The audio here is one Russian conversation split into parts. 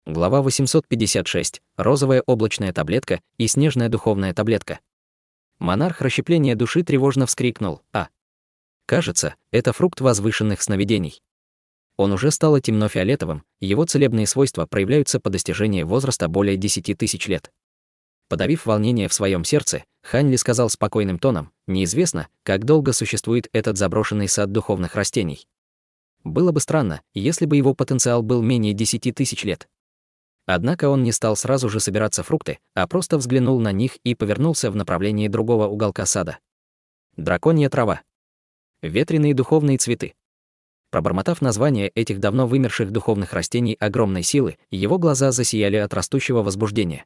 Глава 856. Розовая облачная таблетка и снежная духовная таблетка. Монарх расщепления души тревожно вскрикнул: «А! Кажется, это фрукт возвышенных сновидений». Он уже стал темно-фиолетовым, его целебные свойства проявляются по достижении возраста более 10 тысяч лет. Подавив волнение в своем сердце, Хань Ли сказал спокойным тоном: «Неизвестно, как долго существует этот заброшенный сад духовных растений. Было бы странно, если бы его потенциал был менее 10 тысяч лет». Однако он не стал сразу же собираться фрукты, а просто взглянул на них и повернулся в направлении другого уголка сада. Драконья трава. Ветреные духовные цветы. Пробормотав название этих давно вымерших духовных растений огромной силы, его глаза засияли от растущего возбуждения.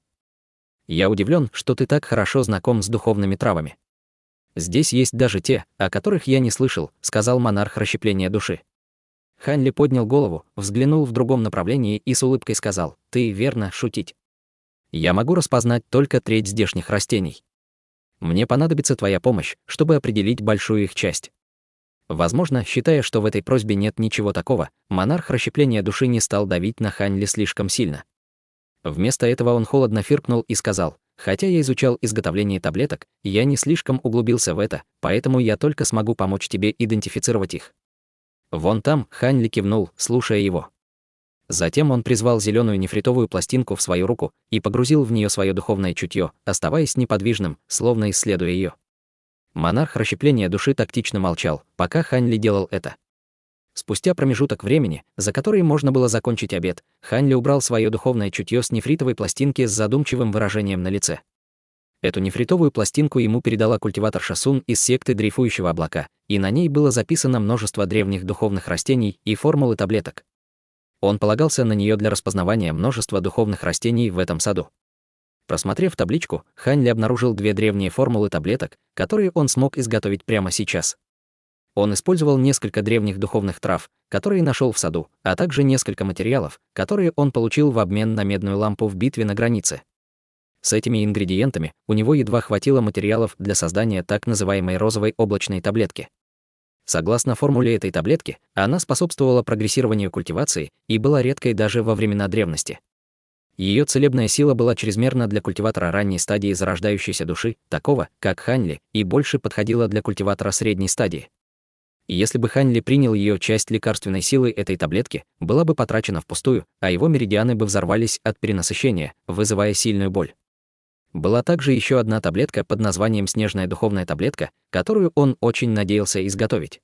«Я удивлен, что ты так хорошо знаком с духовными травами. Здесь есть даже те, о которых я не слышал», — сказал монарх расщепления души. Хань Ли поднял голову, взглянул в другом направлении и с улыбкой сказал: «Ты верно шутить. Я могу распознать только треть здешних растений. Мне понадобится твоя помощь, чтобы определить большую их часть». Возможно, считая, что в этой просьбе нет ничего такого, монарх расщепления души не стал давить на Хань Ли слишком сильно. Вместо этого он холодно фыркнул и сказал: «Хотя я изучал изготовление таблеток, я не слишком углубился в это, поэтому я только смогу помочь тебе идентифицировать их». «Вон там», — Хань Ли кивнул, слушая его. Затем он призвал зеленую нефритовую пластинку в свою руку и погрузил в нее свое духовное чутье, оставаясь неподвижным, словно исследуя ее. Монарх расщепления души тактично молчал, пока Хань Ли делал это. Спустя промежуток времени, за который можно было закончить обед, Хань Ли убрал свое духовное чутье с нефритовой пластинки с задумчивым выражением на лице. Эту нефритовую пластинку ему передала культиватор Шасун из секты Дрейфующего облака, и на ней было записано множество древних духовных растений и формулы таблеток. Он полагался на нее для распознавания множества духовных растений в этом саду. Просмотрев табличку, Хань Ли обнаружил две древние формулы таблеток, которые он смог изготовить прямо сейчас. Он использовал несколько древних духовных трав, которые нашел в саду, а также несколько материалов, которые он получил в обмен на медную лампу в битве на границе. С этими ингредиентами у него едва хватило материалов для создания так называемой розовой облачной таблетки. Согласно формуле этой таблетки, она способствовала прогрессированию культивации и была редкой даже во времена древности. Ее целебная сила была чрезмерна для культиватора ранней стадии зарождающейся души, такого, как Хань Ли, и больше подходила для культиватора средней стадии. Если бы Хань Ли принял ее, часть лекарственной силы этой таблетки была бы потрачена впустую, а его меридианы бы взорвались от перенасыщения, вызывая сильную боль. Была также еще одна таблетка под названием «Снежная духовная таблетка», которую он очень надеялся изготовить.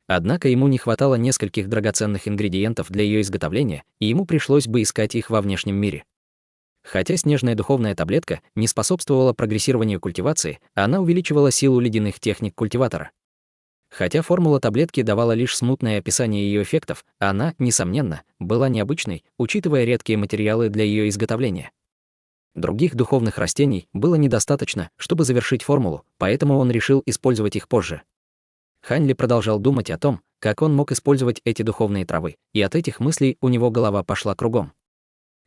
Однако ему не хватало нескольких драгоценных ингредиентов для ее изготовления, и ему пришлось бы искать их во внешнем мире. Хотя снежная духовная таблетка не способствовала прогрессированию культивации, она увеличивала силу ледяных техник культиватора. Хотя формула таблетки давала лишь смутное описание ее эффектов, она, несомненно, была необычной, учитывая редкие материалы для ее изготовления. Других духовных растений было недостаточно, чтобы завершить формулу, поэтому он решил использовать их позже. Хань Ли продолжал думать о том, как он мог использовать эти духовные травы, и от этих мыслей у него голова пошла кругом.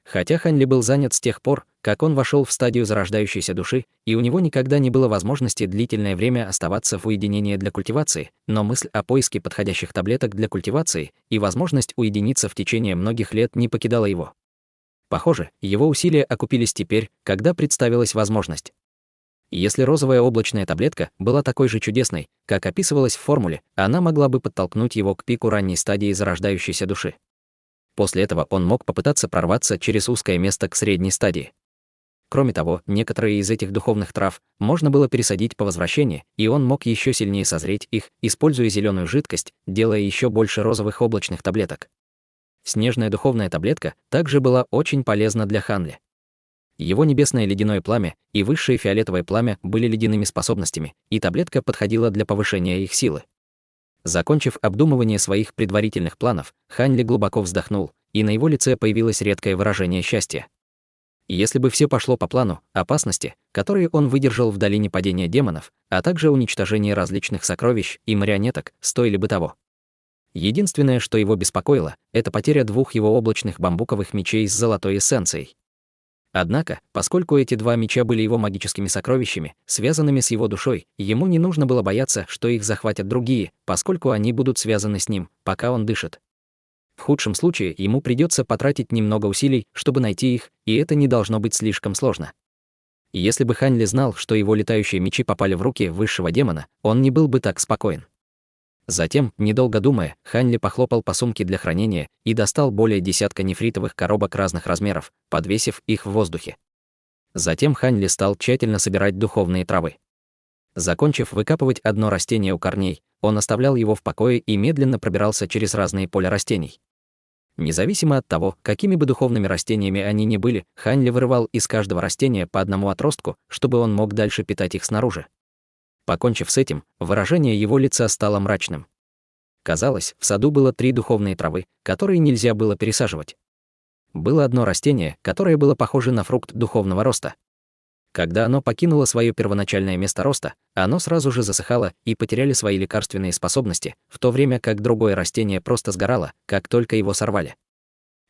Хотя Хань Ли был занят с тех пор, как он вошел в стадию зарождающейся души, и у него никогда не было возможности длительное время оставаться в уединении для культивации, но мысль о поиске подходящих таблеток для культивации и возможность уединиться в течение многих лет не покидала его. Похоже, его усилия окупились теперь, когда представилась возможность. Если розовая облачная таблетка была такой же чудесной, как описывалось в формуле, она могла бы подтолкнуть его к пику ранней стадии зарождающейся души. После этого он мог попытаться прорваться через узкое место к средней стадии. Кроме того, некоторые из этих духовных трав можно было пересадить по возвращении, и он мог еще сильнее созреть их, используя зеленую жидкость, делая еще больше розовых облачных таблеток. Снежная духовная таблетка также была очень полезна для Хань Ли. Его небесное ледяное пламя и высшее фиолетовое пламя были ледяными способностями, и таблетка подходила для повышения их силы. Закончив обдумывание своих предварительных планов, Хань Ли глубоко вздохнул, и на его лице появилось редкое выражение счастья. Если бы все пошло по плану, опасности, которые он выдержал в долине падения демонов, а также уничтожение различных сокровищ и марионеток, стоили бы того. Единственное, что его беспокоило, это потеря двух его облачных бамбуковых мечей с золотой эссенцией. Однако, поскольку эти два меча были его магическими сокровищами, связанными с его душой, ему не нужно было бояться, что их захватят другие, поскольку они будут связаны с ним, пока он дышит. В худшем случае ему придется потратить немного усилий, чтобы найти их, и это не должно быть слишком сложно. Если бы Хань Ли знал, что его летающие мечи попали в руки высшего демона, он не был бы так спокоен. Затем, недолго думая, Хань Ли похлопал по сумке для хранения и достал более десятка нефритовых коробок разных размеров, подвесив их в воздухе. Затем Хань Ли стал тщательно собирать духовные травы. Закончив выкапывать одно растение у корней, он оставлял его в покое и медленно пробирался через разные поля растений. Независимо от того, какими бы духовными растениями они ни были, Хань Ли вырывал из каждого растения по одному отростку, чтобы он мог дальше питать их снаружи. Покончив с этим, выражение его лица стало мрачным. Казалось, в саду было 3 духовные травы, которые нельзя было пересаживать. Было одно растение, которое было похоже на фрукт духовного роста. Когда оно покинуло свое первоначальное место роста, оно сразу же засыхало и потеряли свои лекарственные способности, в то время как другое растение просто сгорало, как только его сорвали.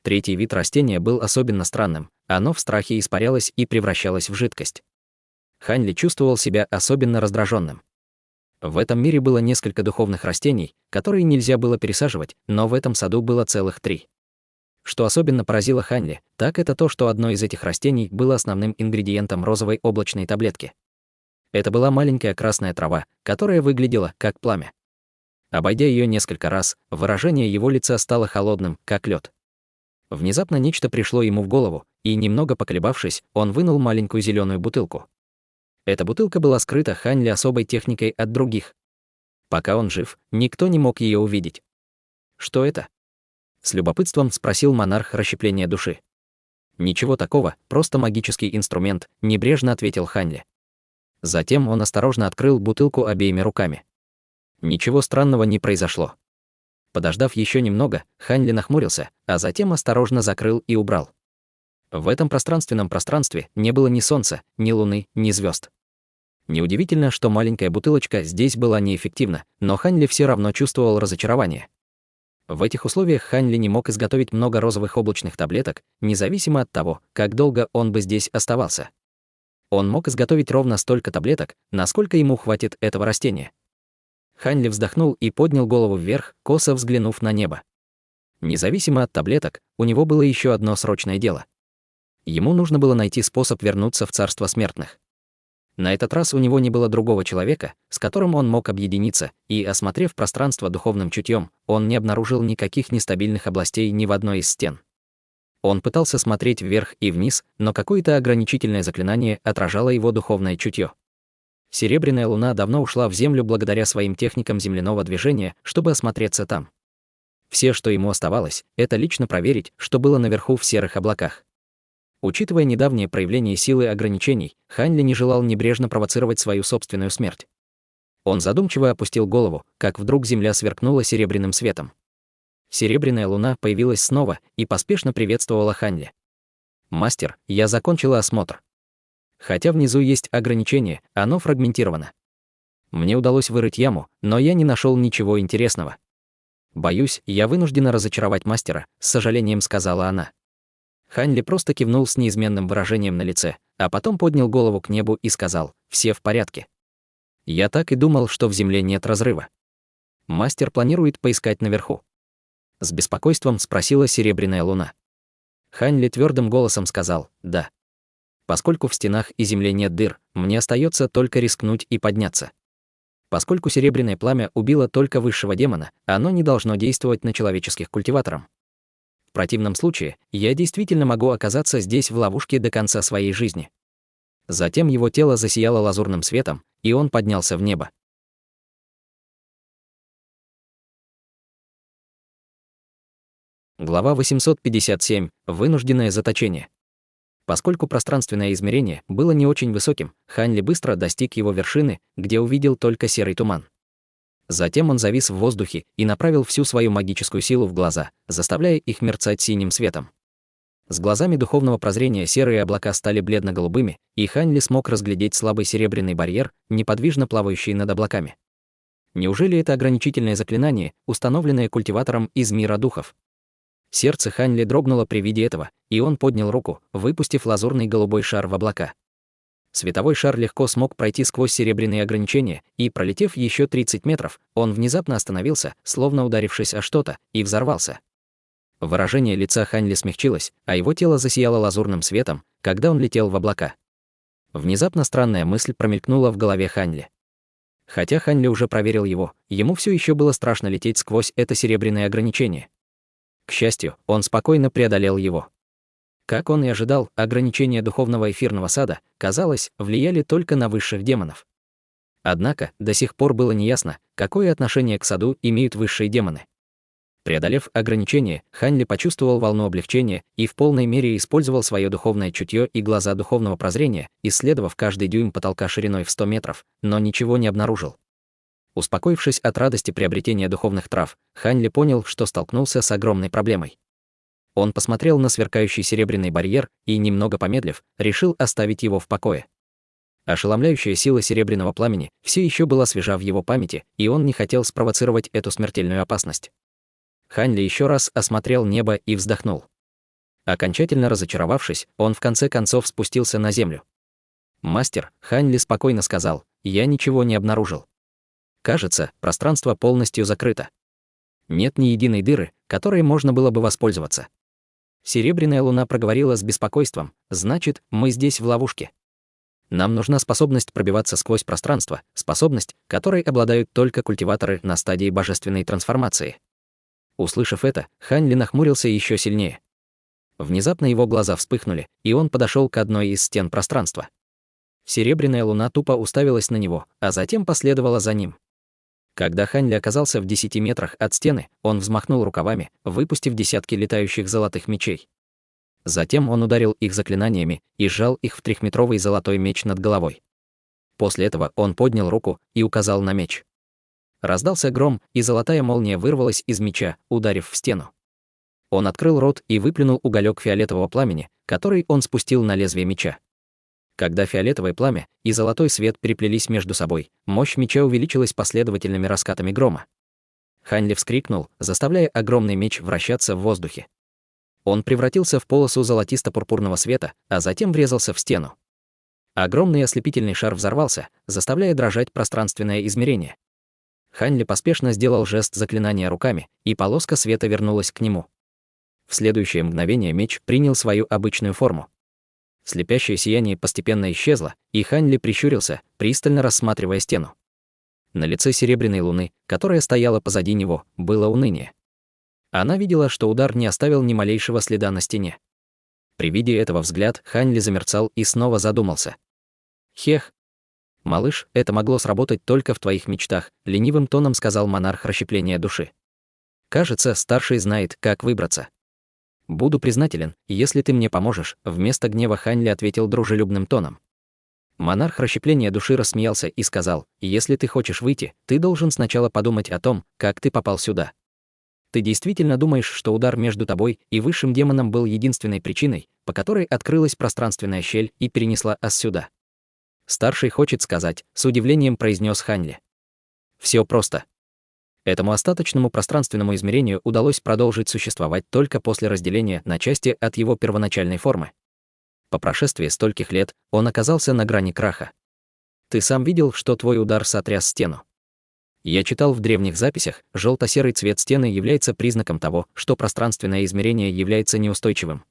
Третий вид растения был особенно странным, оно в страхе испарялось и превращалось в жидкость. Хань Ли чувствовал себя особенно раздраженным. В этом мире было несколько духовных растений, которые нельзя было пересаживать, но в этом саду было целых 3. Что особенно поразило Хань Ли, так это то, что одно из этих растений было основным ингредиентом розовой облачной таблетки. Это была маленькая красная трава, которая выглядела как пламя. Обойдя ее несколько раз, выражение его лица стало холодным, как лед. Внезапно нечто пришло ему в голову, и, немного поколебавшись, он вынул маленькую зеленую бутылку. Эта бутылка была скрыта Хань Ли особой техникой от других. Пока он жив, никто не мог ее увидеть. Что это? С любопытством спросил монарх расщепления души. Ничего такого, просто магический инструмент, небрежно ответил Хань Ли. Затем он осторожно открыл бутылку обеими руками. Ничего странного не произошло. Подождав еще немного, Хань Ли нахмурился, а затем осторожно закрыл и убрал. В этом пространственном пространстве не было ни солнца, ни луны, ни звезд. Неудивительно, что маленькая бутылочка здесь была неэффективна, но Хань Ли все равно чувствовал разочарование. В этих условиях Хань Ли не мог изготовить много розовых облачных таблеток, независимо от того, как долго он бы здесь оставался. Он мог изготовить ровно столько таблеток, насколько ему хватит этого растения. Хань Ли вздохнул и поднял голову вверх, косо взглянув на небо. Независимо от таблеток, у него было еще одно срочное дело. Ему нужно было найти способ вернуться в царство смертных. На этот раз у него не было другого человека, с которым он мог объединиться, и, осмотрев пространство духовным чутьем, он не обнаружил никаких нестабильных областей ни в одной из стен. Он пытался смотреть вверх и вниз, но какое-то ограничительное заклинание отражало его духовное чутье. Серебряная луна давно ушла в землю благодаря своим техникам земляного движения, чтобы осмотреться там. Все, что ему оставалось, это лично проверить, что было наверху в серых облаках. Учитывая недавнее проявление силы ограничений, Хань Ли не желал небрежно провоцировать свою собственную смерть. Он задумчиво опустил голову, как вдруг земля сверкнула серебряным светом. Серебряная луна появилась снова и поспешно приветствовала Хань Ли. «Мастер, я закончила осмотр. Хотя внизу есть ограничение, оно фрагментировано. Мне удалось вырыть яму, но я не нашел ничего интересного. Боюсь, я вынуждена разочаровать мастера», — с сожалением сказала она. Хань Ли просто кивнул с неизменным выражением на лице, а потом поднял голову к небу и сказал: «Все в порядке. Я так и думал, что в земле нет разрыва. Мастер планирует поискать наверху». С беспокойством спросила серебряная луна. Хань Ли твердым голосом сказал: «Да. Поскольку в стенах и земле нет дыр, мне остается только рискнуть и подняться. Поскольку серебряное пламя убило только высшего демона, оно не должно действовать на человеческих культиваторов. В противном случае, я действительно могу оказаться здесь в ловушке до конца своей жизни». Затем его тело засияло лазурным светом, и он поднялся в небо. Глава 857. Вынужденное заточение. Поскольку пространственное измерение было не очень высоким, Хань Ли быстро достиг его вершины, где увидел только серый туман. Затем он завис в воздухе и направил всю свою магическую силу в глаза, заставляя их мерцать синим светом. С глазами духовного прозрения серые облака стали бледно-голубыми, и Хань Ли смог разглядеть слабый серебряный барьер, неподвижно плавающий над облаками. Неужели это ограничительное заклинание, установленное культиватором из мира духов? Сердце Хань Ли дрогнуло при виде этого, и он поднял руку, выпустив лазурный голубой шар в облака. Световой шар легко смог пройти сквозь серебряные ограничения, и, пролетев еще 30 метров, он внезапно остановился, словно ударившись о что-то, и взорвался. Выражение лица Ханьли смягчилось, а его тело засияло лазурным светом, когда он летел в облака. Внезапно странная мысль промелькнула в голове Ханьли. Хотя Ханьли уже проверил его, ему все еще было страшно лететь сквозь это серебряное ограничение. К счастью, он спокойно преодолел его. Как он и ожидал, ограничения духовного эфирного сада, казалось, влияли только на высших демонов. Однако, до сих пор было неясно, какое отношение к саду имеют высшие демоны. Преодолев ограничение, Ханьли почувствовал волну облегчения и в полной мере использовал свое духовное чутье и глаза духовного прозрения, исследовав каждый дюйм потолка шириной в 100 метров, но ничего не обнаружил. Успокоившись от радости приобретения духовных трав, Ханьли понял, что столкнулся с огромной проблемой. Он посмотрел на сверкающий серебряный барьер и, немного помедлив, решил оставить его в покое. Ошеломляющая сила серебряного пламени все еще была свежа в его памяти, и он не хотел спровоцировать эту смертельную опасность. Ханьли еще раз осмотрел небо и вздохнул. Окончательно разочаровавшись, он в конце концов спустился на землю. «Мастер», — Ханьли спокойно сказал, — «я ничего не обнаружил. Кажется, пространство полностью закрыто. Нет ни единой дыры, которой можно было бы воспользоваться». Серебряная луна проговорила с беспокойством: «Значит, мы здесь в ловушке. Нам нужна способность пробиваться сквозь пространство, способность, которой обладают только культиваторы на стадии божественной трансформации». Услышав это, Ханьли нахмурился еще сильнее. Внезапно его глаза вспыхнули, и он подошел к одной из стен пространства. Серебряная луна тупо уставилась на него, а затем последовала за ним. Когда Ханьли оказался в 10 метрах от стены, он взмахнул рукавами, выпустив десятки летающих золотых мечей. Затем он ударил их заклинаниями и сжал их в 3-метровый золотой меч над головой. После этого он поднял руку и указал на меч. Раздался гром, и золотая молния вырвалась из меча, ударив в стену. Он открыл рот и выплюнул уголек фиолетового пламени, который он спустил на лезвие меча. Когда фиолетовое пламя и золотой свет переплелись между собой, мощь меча увеличилась последовательными раскатами грома. Ханьли вскрикнул, заставляя огромный меч вращаться в воздухе. Он превратился в полосу золотисто-пурпурного света, а затем врезался в стену. Огромный ослепительный шар взорвался, заставляя дрожать пространственное измерение. Ханьли поспешно сделал жест заклинания руками, и полоска света вернулась к нему. В следующее мгновение меч принял свою обычную форму. Слепящее сияние постепенно исчезло, и Ханьли прищурился, пристально рассматривая стену. На лице серебряной луны, которая стояла позади него, было уныние. Она видела, что удар не оставил ни малейшего следа на стене. При виде этого взгляд Ханьли замерцал и снова задумался. «Хех! Малыш, это могло сработать только в твоих мечтах», — ленивым тоном сказал монарх расщепления души. «Кажется, старший знает, как выбраться. Буду признателен, если ты мне поможешь», — вместо гнева Ханьли ответил дружелюбным тоном. Монарх расщепления души рассмеялся и сказал: «Если ты хочешь выйти, ты должен сначала подумать о том, как ты попал сюда. Ты действительно думаешь, что удар между тобой и высшим демоном был единственной причиной, по которой открылась пространственная щель и перенесла ас сюда?» «Старший хочет сказать», — с удивлением произнес Ханьли. «Все просто. Этому остаточному пространственному измерению удалось продолжить существовать только после разделения на части от его первоначальной формы. По прошествии стольких лет он оказался на грани краха. Ты сам видел, что твой удар сотряс стену. Я читал в древних записях, желто-серый цвет стены является признаком того, что пространственное измерение является неустойчивым.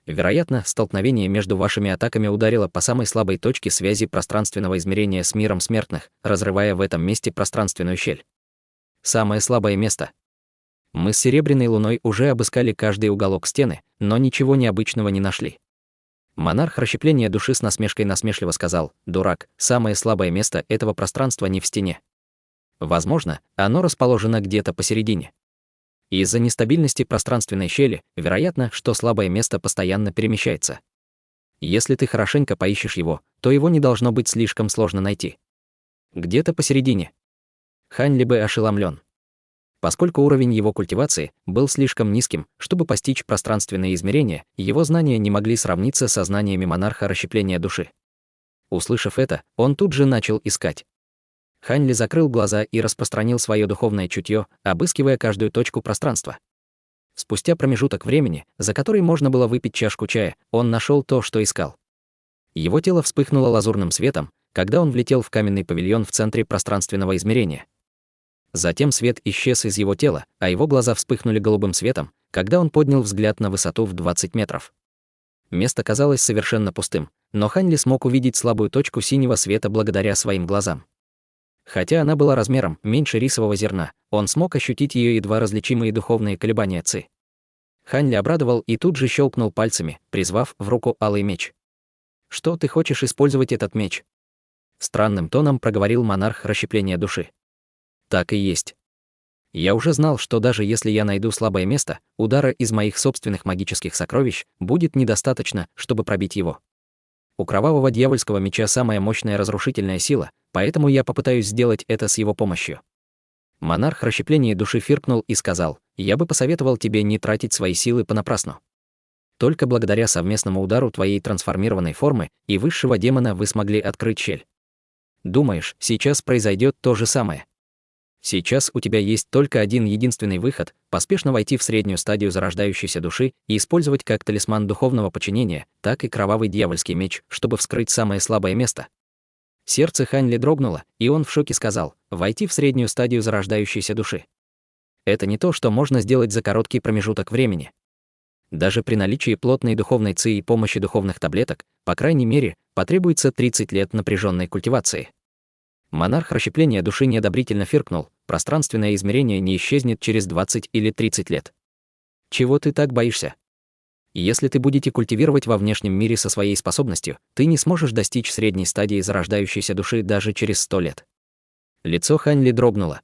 Вероятно, столкновение между вашими атаками ударило по самой слабой точке связи пространственного измерения с миром смертных, разрывая в этом месте пространственную щель. Самое слабое место. Мы с Серебряной Луной уже обыскали каждый уголок стены, но ничего необычного не нашли. Монарх расщепления души с насмешкой насмешливо сказал: «Дурак, самое слабое место этого пространства не в стене. Возможно, оно расположено где-то посередине. Из-за нестабильности пространственной щели, вероятно, что слабое место постоянно перемещается. Если ты хорошенько поищешь его, то его не должно быть слишком сложно найти. Где-то посередине». Ханьли бы ошеломлен. Поскольку уровень его культивации был слишком низким, чтобы постичь пространственные измерения, его знания не могли сравниться со знаниями монарха расщепления души. Услышав это, он тут же начал искать. Ханьли закрыл глаза и распространил свое духовное чутье, обыскивая каждую точку пространства. Спустя промежуток времени, за который можно было выпить чашку чая, он нашел то, что искал. Его тело вспыхнуло лазурным светом, когда он влетел в каменный павильон в центре пространственного измерения. Затем свет исчез из его тела, а его глаза вспыхнули голубым светом, когда он поднял взгляд на высоту в 20 метров. Место казалось совершенно пустым, но Хань Ли смог увидеть слабую точку синего света благодаря своим глазам. Хотя она была размером меньше рисового зерна, он смог ощутить ее едва различимые духовные колебания ци. Хань Ли обрадовал и тут же щелкнул пальцами, призвав в руку алый меч. «Что ты хочешь использовать этот меч?» Странным тоном проговорил монарх расщепления души. «Так и есть. Я уже знал, что даже если я найду слабое место, удара из моих собственных магических сокровищ будет недостаточно, чтобы пробить его. У кровавого дьявольского меча самая мощная разрушительная сила, поэтому я попытаюсь сделать это с его помощью». Монарх расщепления души фыркнул и сказал: «Я бы посоветовал тебе не тратить свои силы понапрасну. Только благодаря совместному удару твоей трансформированной формы и высшего демона вы смогли открыть щель. Думаешь, сейчас произойдет то же самое? Сейчас у тебя есть только один единственный выход — поспешно войти в среднюю стадию зарождающейся души и использовать как талисман духовного подчинения, так и кровавый дьявольский меч, чтобы вскрыть самое слабое место». Сердце Хань Ли дрогнуло, и он в шоке сказал: «Войти в среднюю стадию зарождающейся души. Это не то, что можно сделать за короткий промежуток времени. Даже при наличии плотной духовной ци и помощи духовных таблеток, по крайней мере, потребуется 30 лет напряженной культивации». Монарх расщепления души неодобрительно фыркнул: «Пространственное измерение не исчезнет через 20 или 30 лет. Чего ты так боишься? Если ты будете культивировать во внешнем мире со своей способностью, ты не сможешь достичь средней стадии зарождающейся души даже через 100 лет». Лицо Хань Ли дрогнуло.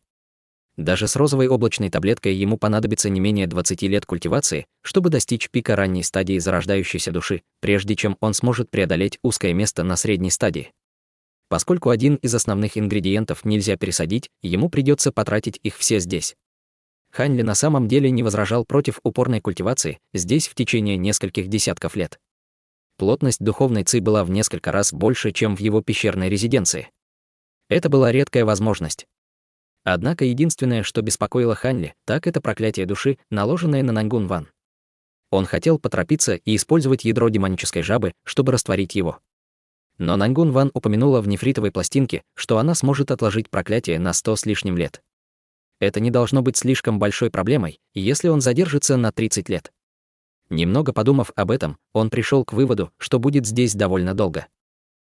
Даже с розовой облачной таблеткой ему понадобится не менее 20 лет культивации, чтобы достичь пика ранней стадии зарождающейся души, прежде чем он сможет преодолеть узкое место на средней стадии. Поскольку один из основных ингредиентов нельзя пересадить, ему придется потратить их все здесь. Хань Ли на самом деле не возражал против упорной культивации здесь в течение нескольких десятков лет. Плотность духовной ци была в несколько раз больше, чем в его пещерной резиденции. Это была редкая возможность. Однако единственное, что беспокоило Хань Ли, так это проклятие души, наложенное на Нангун Ван. Он хотел поторопиться и использовать ядро демонической жабы, чтобы растворить его. Но Нангун Ван упомянула в нефритовой пластинке, что она сможет отложить проклятие на 100 с лишним лет. Это не должно быть слишком большой проблемой, если он задержится на 30 лет. Немного подумав об этом, он пришел к выводу, что будет здесь довольно долго.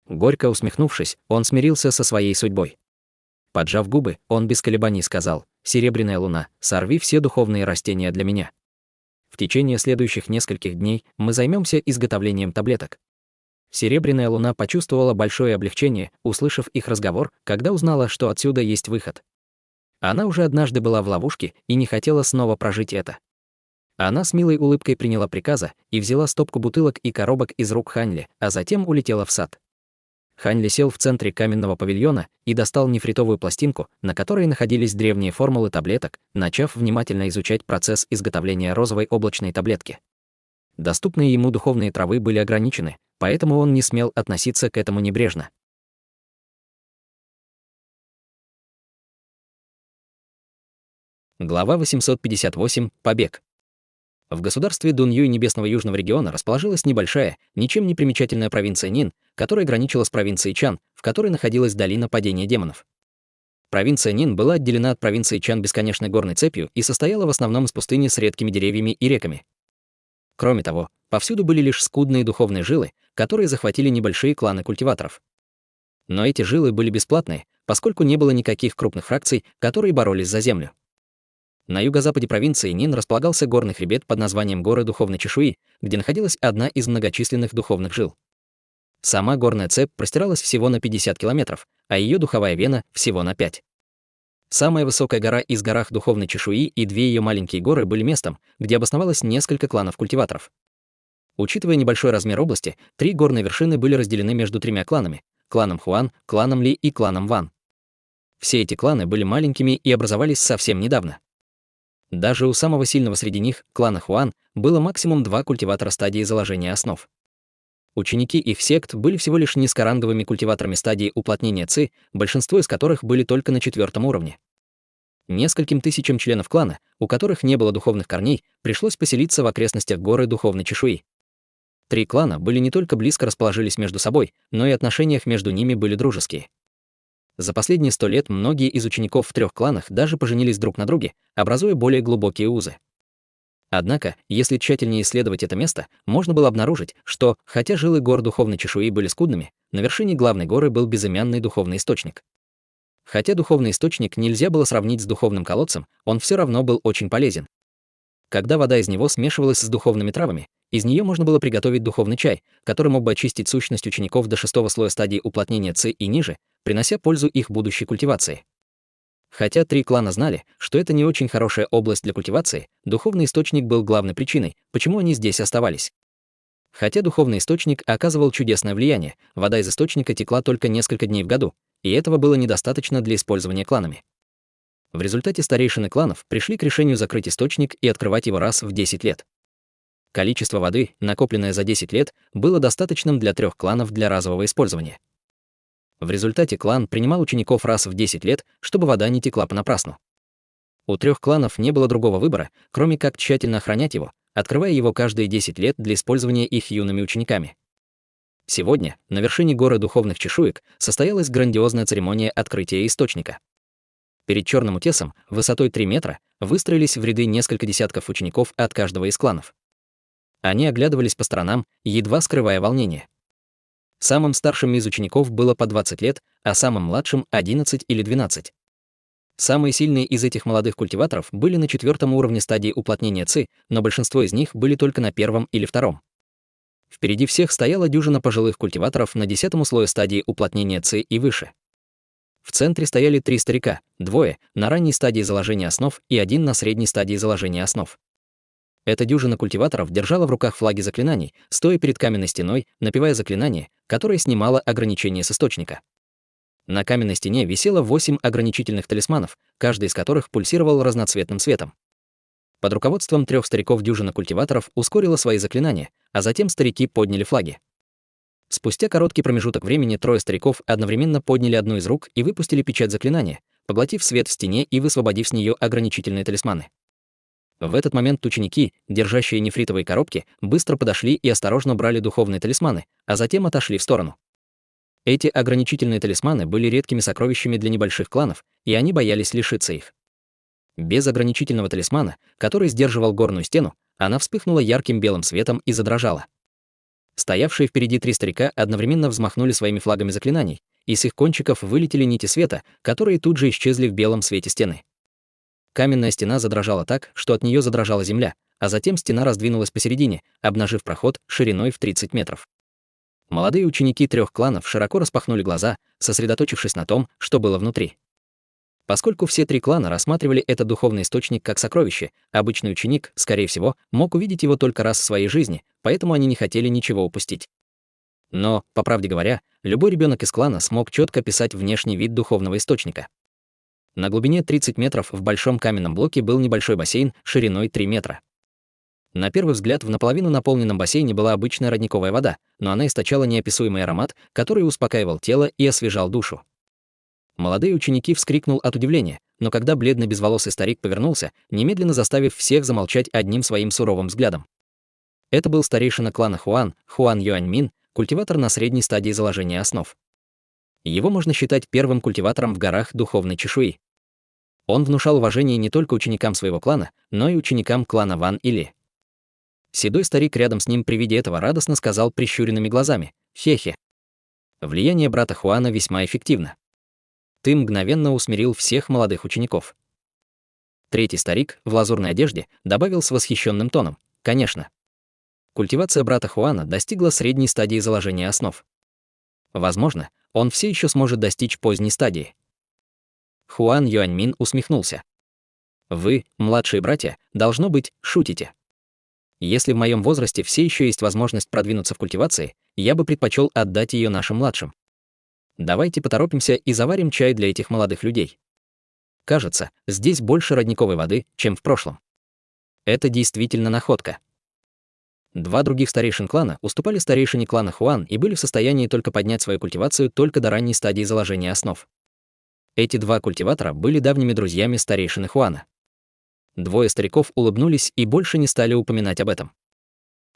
Горько усмехнувшись, он смирился со своей судьбой. Поджав губы, он без колебаний сказал: «Серебряная луна, сорви все духовные растения для меня. В течение следующих нескольких дней мы займемся изготовлением таблеток». Серебряная луна почувствовала большое облегчение, услышав их разговор, когда узнала, что отсюда есть выход. Она уже однажды была в ловушке и не хотела снова прожить это. Она с милой улыбкой приняла приказа и взяла стопку бутылок и коробок из рук Хань Ли, а затем улетела в сад. Хань Ли сел в центре каменного павильона и достал нефритовую пластинку, на которой находились древние формулы таблеток, начав внимательно изучать процесс изготовления розовой облачной таблетки. Доступные ему духовные травы были ограничены, поэтому он не смел относиться к этому небрежно. Глава 858. Побег. В государстве Дунъюй Небесного Южного региона расположилась небольшая, ничем не примечательная провинция Нин, которая граничила с провинцией Чан, в которой находилась долина падения демонов. Провинция Нин была отделена от провинции Чан бесконечной горной цепью и состояла в основном из пустыни с редкими деревьями и реками. Кроме того, повсюду были лишь скудные духовные жилы, которые захватили небольшие кланы культиваторов. Но эти жилы были бесплатные, поскольку не было никаких крупных фракций, которые боролись за землю. На юго-западе провинции Нин располагался горный хребет под названием Горы Духовной Чешуи, где находилась одна из многочисленных духовных жил. Сама горная цепь простиралась всего на 50 километров, а ее духовая вена всего на 5. Самая высокая гора из горах Духовной Чешуи и две ее маленькие горы были местом, где обосновалось несколько кланов культиваторов. Учитывая небольшой размер области, 3 горные вершины были разделены между 3 кланами — кланом Хуан, кланом Ли и кланом Ван. Все эти кланы были маленькими и образовались совсем недавно. Даже у самого сильного среди них, клана Хуан, было максимум 2 культиватора стадии заложения основ. Ученики их сект были всего лишь низкоранговыми культиваторами стадии уплотнения ци, большинство из которых были только на 4-м уровне. Нескольким тысячам членов клана, у которых не было духовных корней, пришлось поселиться в окрестностях горы Духовной Чешуи. 3 клана были не только близко расположились между собой, но и отношения между ними были дружеские. За последние 100 лет многие из учеников в 3 кланах даже поженились друг на друге, образуя более глубокие узы. Однако, если тщательнее исследовать это место, можно было обнаружить, что, хотя жилы гор духовной чешуи были скудными, на вершине главной горы был безымянный духовный источник. Хотя духовный источник нельзя было сравнить с духовным колодцем, он все равно был очень полезен. Когда вода из него смешивалась с духовными травами, из нее можно было приготовить духовный чай, который мог бы очистить сущность учеников до 6-го слоя стадии уплотнения ци и ниже, принося пользу их будущей культивации. Хотя 3 клана знали, что это не очень хорошая область для культивации, духовный источник был главной причиной, почему они здесь оставались. Хотя духовный источник оказывал чудесное влияние, вода из источника текла только несколько дней в году, и этого было недостаточно для использования кланами. В результате старейшины кланов пришли к решению закрыть источник и открывать его раз в 10 лет. Количество воды, накопленное за 10 лет, было достаточным для 3 кланов для разового использования. В результате клан принимал учеников раз в 10 лет, чтобы вода не текла понапрасну. У 3 кланов не было другого выбора, кроме как тщательно охранять его, открывая его каждые 10 лет для использования их юными учениками. Сегодня, на вершине горы духовных чешуек, состоялась грандиозная церемония открытия источника. Перед черным утесом, высотой 3 метра, выстроились в ряды несколько десятков учеников от каждого из кланов. Они оглядывались по сторонам, едва скрывая волнение. Самым старшим из учеников было по 20 лет, а самым младшим — 11 или 12. Самые сильные из этих молодых культиваторов были на 4-м уровне стадии уплотнения ци, но большинство из них были только на 1-м или 2-м. Впереди всех стояла дюжина пожилых культиваторов на 10-м слое стадии уплотнения ци и выше. В центре стояли 3 старика, 2 на ранней стадии заложения основ и 1 на средней стадии заложения основ. Эта дюжина культиваторов держала в руках флаги заклинаний, стоя перед каменной стеной, напевая заклинание, которое снимало ограничения с источника. На каменной стене висело 8 ограничительных талисманов, каждый из которых пульсировал разноцветным светом. Под руководством 3 стариков дюжина культиваторов ускорила свои заклинания, а затем старики подняли флаги. Спустя короткий промежуток времени 3 стариков одновременно подняли одну из рук и выпустили печать заклинания, поглотив свет в стене и высвободив с нее ограничительные талисманы. В этот момент ученики, держащие нефритовые коробки, быстро подошли и осторожно брали духовные талисманы, а затем отошли в сторону. Эти ограничительные талисманы были редкими сокровищами для небольших кланов, и они боялись лишиться их. Без ограничительного талисмана, который сдерживал горную стену, она вспыхнула ярким белым светом и задрожала. Стоявшие впереди 3 старика одновременно взмахнули своими флагами заклинаний, и с их кончиков вылетели нити света, которые тут же исчезли в белом свете стены. Каменная стена задрожала так, что от нее задрожала земля, а затем стена раздвинулась посередине, обнажив проход шириной в 30 метров. Молодые ученики 3 кланов широко распахнули глаза, сосредоточившись на том, что было внутри. Поскольку все 3 клана рассматривали этот духовный источник как сокровище, обычный ученик, скорее всего, мог увидеть его только раз в своей жизни, поэтому они не хотели ничего упустить. Но, по правде говоря, любой ребенок из клана смог четко описать внешний вид духовного источника. На глубине 30 метров в большом каменном блоке был небольшой бассейн шириной 3 метра. На первый взгляд в наполовину наполненном бассейне была обычная родниковая вода, но она источала неописуемый аромат, который успокаивал тело и освежал душу. Молодые ученики вскрикнул от удивления, но когда бледный безволосый старик повернулся, немедленно заставив всех замолчать одним своим суровым взглядом. Это был старейшина клана Хуан, Хуан Юаньмин, культиватор на средней стадии заложения основ. Его можно считать первым культиватором в горах духовной чешуи. Он внушал уважение не только ученикам своего клана, но и ученикам клана Ван и Ли. Седой старик рядом с ним при виде этого радостно сказал прищуренными глазами: «Хе-хе». Влияние брата Хуана весьма эффективно. Ты мгновенно усмирил всех молодых учеников. Третий старик, в лазурной одежде, добавил с восхищенным тоном: «Конечно». Культивация брата Хуана достигла средней стадии заложения основ. Возможно, он все еще сможет достичь поздней стадии. Хуан Юаньмин усмехнулся. Вы, младшие братья, должно быть, шутите. Если в моем возрасте все еще есть возможность продвинуться в культивации, я бы предпочел отдать ее нашим младшим. Давайте поторопимся и заварим чай для этих молодых людей. Кажется, здесь больше родниковой воды, чем в прошлом. Это действительно находка. 2 других старейшин клана уступали старейшине клана Хуан и были в состоянии только поднять свою культивацию только до ранней стадии заложения основ. Эти 2 культиватора были давними друзьями старейшины Хуана. 2 стариков улыбнулись и больше не стали упоминать об этом.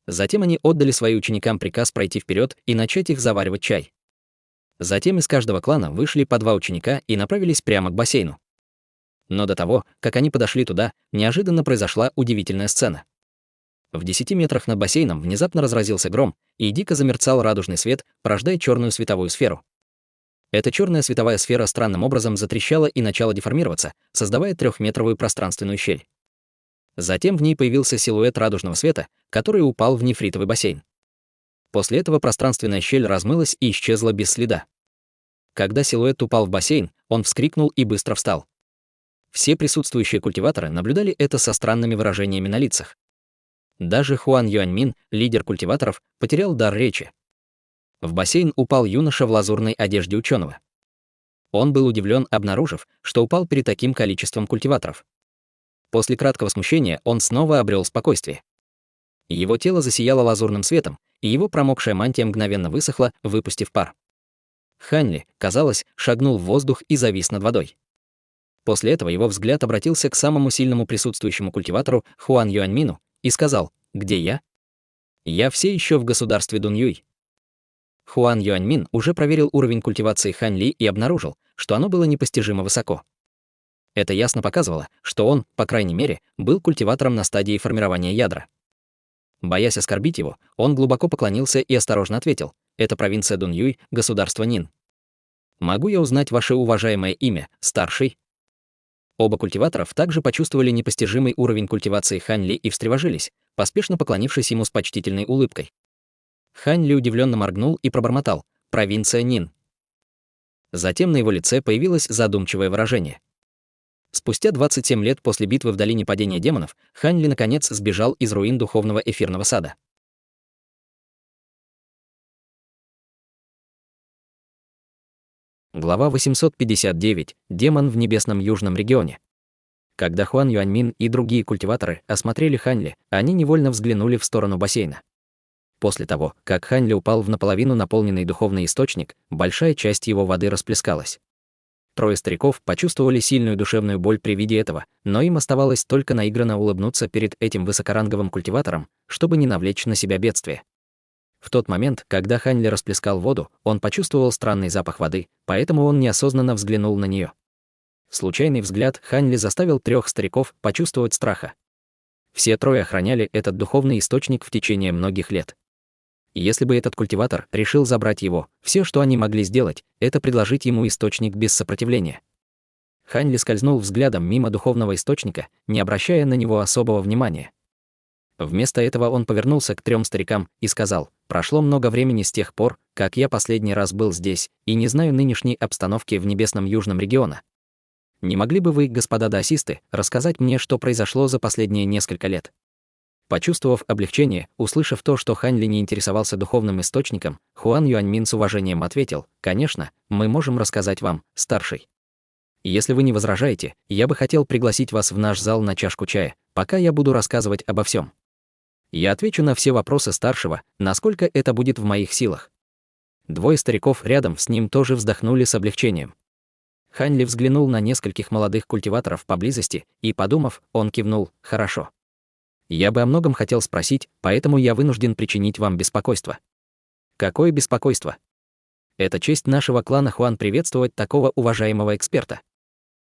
Затем они отдали своим ученикам приказ пройти вперед и начать их заваривать чай. Затем из каждого клана вышли по 2 ученика и направились прямо к бассейну. Но до того, как они подошли туда, неожиданно произошла удивительная сцена. В 10 метрах над бассейном внезапно разразился гром, и дико замерцал радужный свет, порождая черную световую сферу. Эта черная световая сфера странным образом затрещала и начала деформироваться, создавая 3-метровую пространственную щель. Затем в ней появился силуэт радужного света, который упал в нефритовый бассейн. После этого пространственная щель размылась и исчезла без следа. Когда силуэт упал в бассейн, он вскрикнул и быстро встал. Все присутствующие культиваторы наблюдали это со странными выражениями на лицах. Даже Хуан Юаньмин, лидер культиваторов, потерял дар речи. В бассейн упал юноша в лазурной одежде ученого. Он был удивлен, обнаружив, что упал перед таким количеством культиваторов. После краткого смущения он снова обрел спокойствие. Его тело засияло лазурным светом, и его промокшая мантия мгновенно высохла, выпустив пар. Ханьли, казалось, шагнул в воздух и завис над водой. После этого его взгляд обратился к самому сильному присутствующему культиватору Хуан Юаньмину и сказал: «Где я?» «Я все еще в государстве Дунъюй». Хуан Юаньмин уже проверил уровень культивации Ханьли и обнаружил, что оно было непостижимо высоко. Это ясно показывало, что он, по крайней мере, был культиватором на стадии формирования ядра. Боясь оскорбить его, он глубоко поклонился и осторожно ответил: «Это провинция Дунъюй, государство Нин. Могу я узнать ваше уважаемое имя, старший?» Оба культиваторов также почувствовали непостижимый уровень культивации Ханьли и встревожились, поспешно поклонившись ему с почтительной улыбкой. Ханьли удивленно моргнул и пробормотал: «Провинция Нин». Затем на его лице появилось задумчивое выражение. Спустя 27 лет после битвы в долине падения демонов, Ханьли наконец сбежал из руин духовного эфирного сада. Глава 859. Демон в небесном южном регионе. Когда Хуан Юаньмин и другие культиваторы осмотрели Ханьли, они невольно взглянули в сторону бассейна. После того, как Ханьли упал в наполовину наполненный духовный источник, большая часть его воды расплескалась. Трое стариков почувствовали сильную душевную боль при виде этого, но им оставалось только наигранно улыбнуться перед этим высокоранговым культиватором, чтобы не навлечь на себя бедствие. В тот момент, когда Ханьли расплескал воду, он почувствовал странный запах воды, поэтому он неосознанно взглянул на нее. Случайный взгляд Ханьли заставил 3 стариков почувствовать страха. Все трое охраняли этот духовный источник в течение многих лет. Если бы этот культиватор решил забрать его, все, что они могли сделать, это предложить ему источник без сопротивления. Ханьли скользнул взглядом мимо духовного источника, не обращая на него особого внимания. Вместо этого он повернулся к 3 старикам и сказал: «Прошло много времени с тех пор, как я последний раз был здесь, и не знаю нынешней обстановки в небесном южном регионе. Не могли бы вы, господа даосисты, рассказать мне, что произошло за последние несколько лет?» Почувствовав облегчение, услышав то, что Ханьли не интересовался духовным источником, Хуан Юаньмин с уважением ответил: «Конечно, мы можем рассказать вам, старший. Если вы не возражаете, я бы хотел пригласить вас в наш зал на чашку чая, пока я буду рассказывать обо всем. Я отвечу на все вопросы старшего, насколько это будет в моих силах». 2 стариков рядом с ним тоже вздохнули с облегчением. Ханьли взглянул на нескольких молодых культиваторов поблизости и, подумав, он кивнул: «Хорошо. Я бы о многом хотел спросить, поэтому я вынужден причинить вам беспокойство». «Какое беспокойство?» «Это честь нашего клана Хуан приветствовать такого уважаемого эксперта».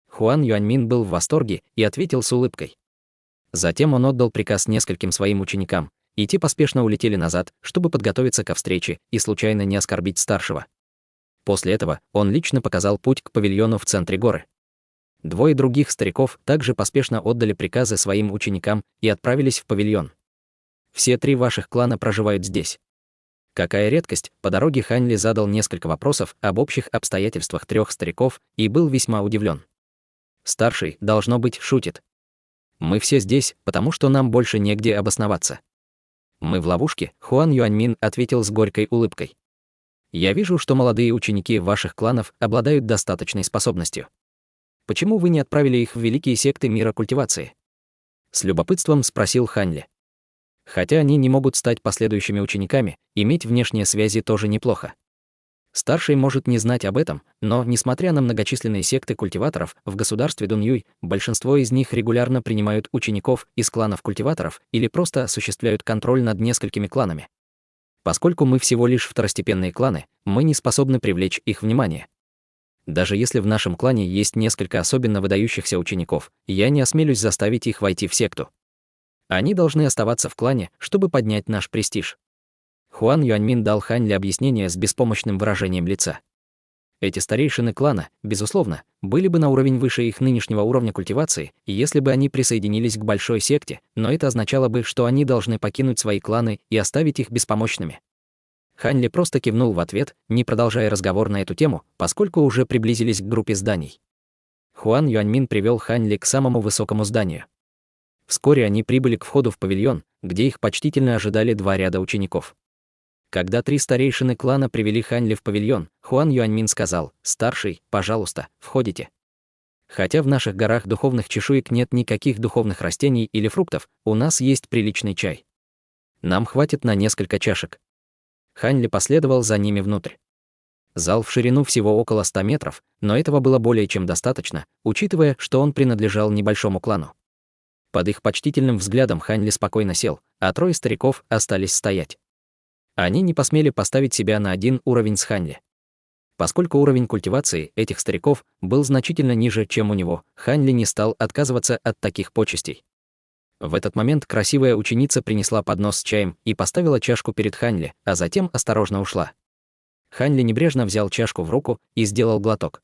Хуан Юаньмин был в восторге и ответил с улыбкой. Затем он отдал приказ нескольким своим ученикам, и те поспешно улетели назад, чтобы подготовиться ко встрече и случайно не оскорбить старшего. После этого он лично показал путь к павильону в центре горы. 2 других стариков также поспешно отдали приказы своим ученикам и отправились в павильон. «Все 3 ваших клана проживают здесь». Какая редкость, по дороге Ханьли задал несколько вопросов об общих обстоятельствах 3 стариков и был весьма удивлен. Старший, должно быть, шутит. «Мы все здесь, потому что нам больше негде обосноваться». «Мы в ловушке», — Хуан Юаньмин ответил с горькой улыбкой. «Я вижу, что молодые ученики ваших кланов обладают достаточной способностью. Почему вы не отправили их в великие секты мира культивации?» С любопытством спросил Ханьли. «Хотя они не могут стать последующими учениками, иметь внешние связи тоже неплохо. Старший может не знать об этом, но, несмотря на многочисленные секты культиваторов в государстве Дунъюй, большинство из них регулярно принимают учеников из кланов культиваторов или просто осуществляют контроль над несколькими кланами. Поскольку мы всего лишь второстепенные кланы, мы не способны привлечь их внимание. Даже если в нашем клане есть несколько особенно выдающихся учеников, я не осмелюсь заставить их войти в секту. Они должны оставаться в клане, чтобы поднять наш престиж. Хуан Юаньмин дал Хань Ли объяснение с беспомощным выражением лица. Эти старейшины клана, безусловно, были бы на уровень выше их нынешнего уровня культивации, если бы они присоединились к большой секте, но это означало бы, что они должны покинуть свои кланы и оставить их беспомощными. Хань Ли просто кивнул в ответ, не продолжая разговор на эту тему, поскольку уже приблизились к группе зданий. Хуан Юаньмин привел Хань Ли к самому высокому зданию. Вскоре они прибыли к входу в павильон, где их почтительно ожидали два ряда учеников. Когда три старейшины клана привели Хань Ли в павильон, Хуан Юаньмин сказал: «Старший, пожалуйста, входите. Хотя в наших горах духовных чешуек нет никаких духовных растений или фруктов, у нас есть приличный чай. Нам хватит на несколько чашек». Хань Ли последовал за ними внутрь. Зал в ширину всего около 100 метров, но этого было более чем достаточно, учитывая, что он принадлежал небольшому клану. Под их почтительным взглядом Хань Ли спокойно сел, а трое стариков остались стоять. Они не посмели поставить себя на один уровень с Хань Ли. Поскольку уровень культивации этих стариков был значительно ниже, чем у него, Хань Ли не стал отказываться от таких почестей. В этот момент красивая ученица принесла поднос с чаем и поставила чашку перед Хань Ли, а затем осторожно ушла. Хань Ли небрежно взял чашку в руку и сделал глоток.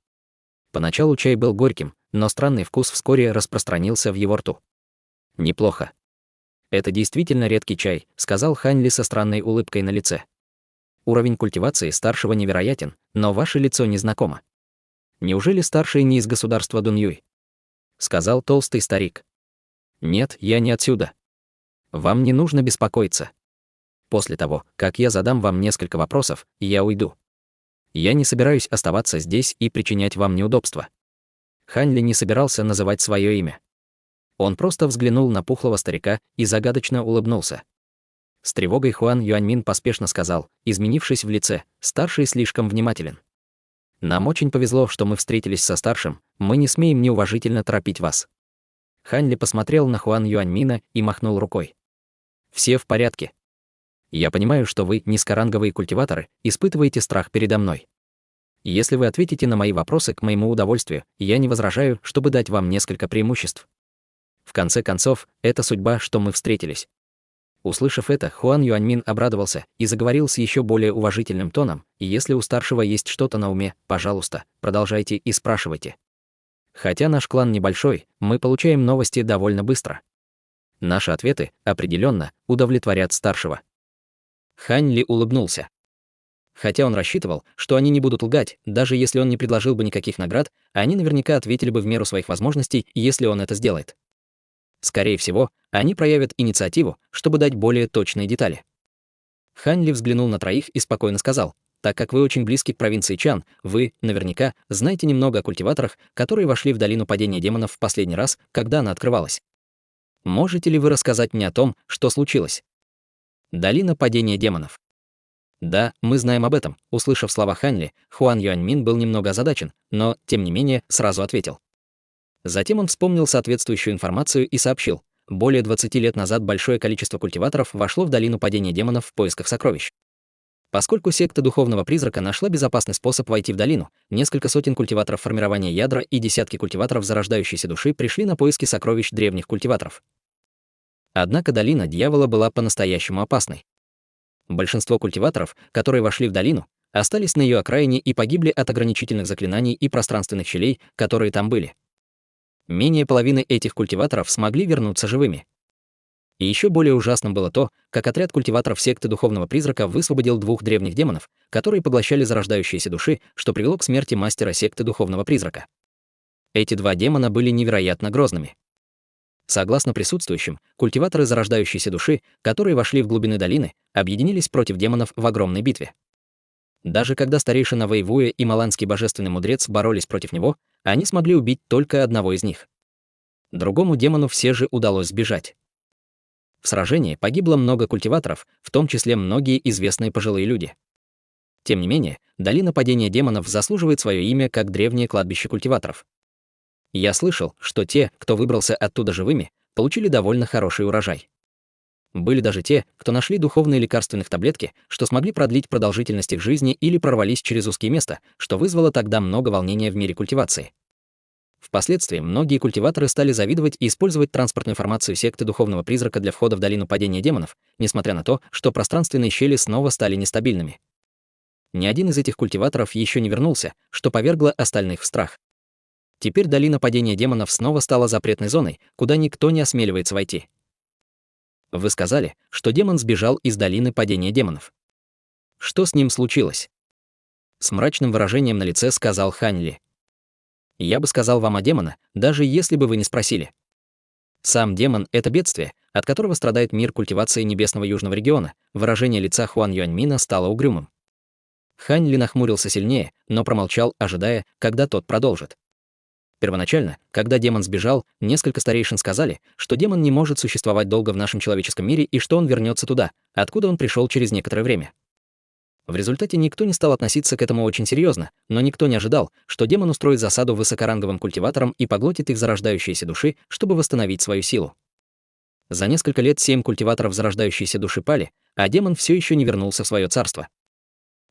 Поначалу чай был горьким, но странный вкус вскоре распространился в его рту. «Неплохо. Это действительно редкий чай», — сказал Хань Ли со странной улыбкой на лице. «Уровень культивации старшего невероятен, но ваше лицо незнакомо. Неужели старший не из государства Дунъюй?» — сказал толстый старик. «Нет, я не отсюда. Вам не нужно беспокоиться. После того, как я задам вам несколько вопросов, я уйду. Я не собираюсь оставаться здесь и причинять вам неудобства». Хань Ли не собирался называть свое имя. Он просто взглянул на пухлого старика и загадочно улыбнулся. С тревогой Хуан Юаньмин поспешно сказал, изменившись в лице: «Старший слишком внимателен. Нам очень повезло, что мы встретились со старшим, мы не смеем неуважительно торопить вас». Хань Ли посмотрел на Хуан Юаньмина и махнул рукой. «Все в порядке. Я понимаю, что вы, низкоранговые культиваторы, испытываете страх передо мной. Если вы ответите на мои вопросы к моему удовольствию, я не возражаю, чтобы дать вам несколько преимуществ. В конце концов, это судьба, что мы встретились». Услышав это, Хуан Юаньмин обрадовался и заговорил с еще более уважительным тоном: «И если у старшего есть что-то на уме, пожалуйста, продолжайте и спрашивайте. Хотя наш клан небольшой, мы получаем новости довольно быстро. Наши ответы, определенно, удовлетворят старшего». Хань Ли улыбнулся. Хотя он рассчитывал, что они не будут лгать, даже если он не предложил бы никаких наград, они наверняка ответили бы в меру своих возможностей, если он это сделает. Скорее всего, они проявят инициативу, чтобы дать более точные детали. Хань Ли взглянул на троих и спокойно сказал: «Так как вы очень близки к провинции Чан, вы, наверняка, знаете немного о культиваторах, которые вошли в долину падения демонов в последний раз, когда она открывалась. Можете ли вы рассказать мне о том, что случилось?» Долина падения демонов. «Да, мы знаем об этом», — услышав слова Хань Ли, Хуан Юаньмин был немного озадачен, но, тем не менее, сразу ответил. Затем он вспомнил соответствующую информацию и сообщил: более 20 лет назад большое количество культиваторов вошло в долину падения демонов в поисках сокровищ. Поскольку секта духовного призрака нашла безопасный способ войти в долину, несколько сотен культиваторов формирования ядра и десятки культиваторов зарождающейся души пришли на поиски сокровищ древних культиваторов. Однако долина дьявола была по-настоящему опасной. Большинство культиваторов, которые вошли в долину, остались на ее окраине и погибли от ограничительных заклинаний и пространственных щелей, которые там были. Менее половины этих культиваторов смогли вернуться живыми. И еще более ужасным было то, как отряд культиваторов секты духовного призрака высвободил двух древних демонов, которые поглощали зарождающиеся души, что привело к смерти мастера секты духовного призрака. Эти два демона были невероятно грозными. Согласно присутствующим, культиваторы зарождающейся души, которые вошли в глубины долины, объединились против демонов в огромной битве. Даже когда старейшина Вэйвуя и маланский божественный мудрец боролись против него, они смогли убить только одного из них. Другому демону все же удалось сбежать. В сражении погибло много культиваторов, в том числе многие известные пожилые люди. Тем не менее, долина падения демонов заслуживает свое имя как древнее кладбище культиваторов. Я слышал, что те, кто выбрался оттуда живыми, получили довольно хороший урожай. Были даже те, кто нашли духовные лекарственных таблетки, что смогли продлить продолжительность их жизни или прорвались через узкие места, что вызвало тогда много волнения в мире культивации. Впоследствии многие культиваторы стали завидовать и использовать транспортную формацию секты Духовного Призрака для входа в долину падения демонов, несмотря на то, что пространственные щели снова стали нестабильными. Ни один из этих культиваторов еще не вернулся, что повергло остальных в страх. Теперь долина падения демонов снова стала запретной зоной, куда никто не осмеливается войти. Вы сказали, что демон сбежал из долины падения демонов. Что с ним случилось? С мрачным выражением на лице сказал Хань Ли. Я бы сказал вам о демона, даже если бы вы не спросили. Сам демон — это бедствие, от которого страдает мир культивации небесного южного региона. Выражение лица Хуан Юаньмина стало угрюмым. Хань Ли нахмурился сильнее, но промолчал, ожидая, когда тот продолжит. Первоначально, когда демон сбежал, несколько старейшин сказали, что демон не может существовать долго в нашем человеческом мире и что он вернется туда, откуда он пришел через некоторое время. В результате никто не стал относиться к этому очень серьезно, но никто не ожидал, что демон устроит засаду высокоранговым культиваторам и поглотит их зарождающиеся души, чтобы восстановить свою силу. За несколько лет 7 культиваторов зарождающейся души пали, а демон все еще не вернулся в свое царство.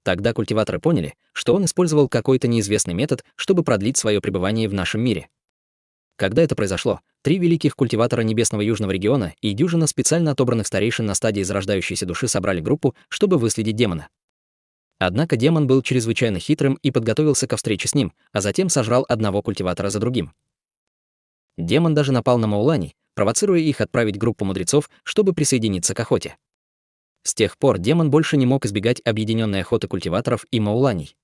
Тогда культиваторы поняли, что он использовал какой-то неизвестный метод, чтобы продлить свое пребывание в нашем мире. Когда это произошло, 3 великих культиватора небесного южного региона и дюжина специально отобранных старейшин на стадии зарождающейся души собрали группу, чтобы выследить демона. Однако демон был чрезвычайно хитрым и подготовился ко встрече с ним, а затем сожрал одного культиватора за другим. Демон даже напал на мауланей, провоцируя их отправить группу мудрецов, чтобы присоединиться к охоте. С тех пор демон больше не мог избегать объединенной охоты культиваторов и мауланей.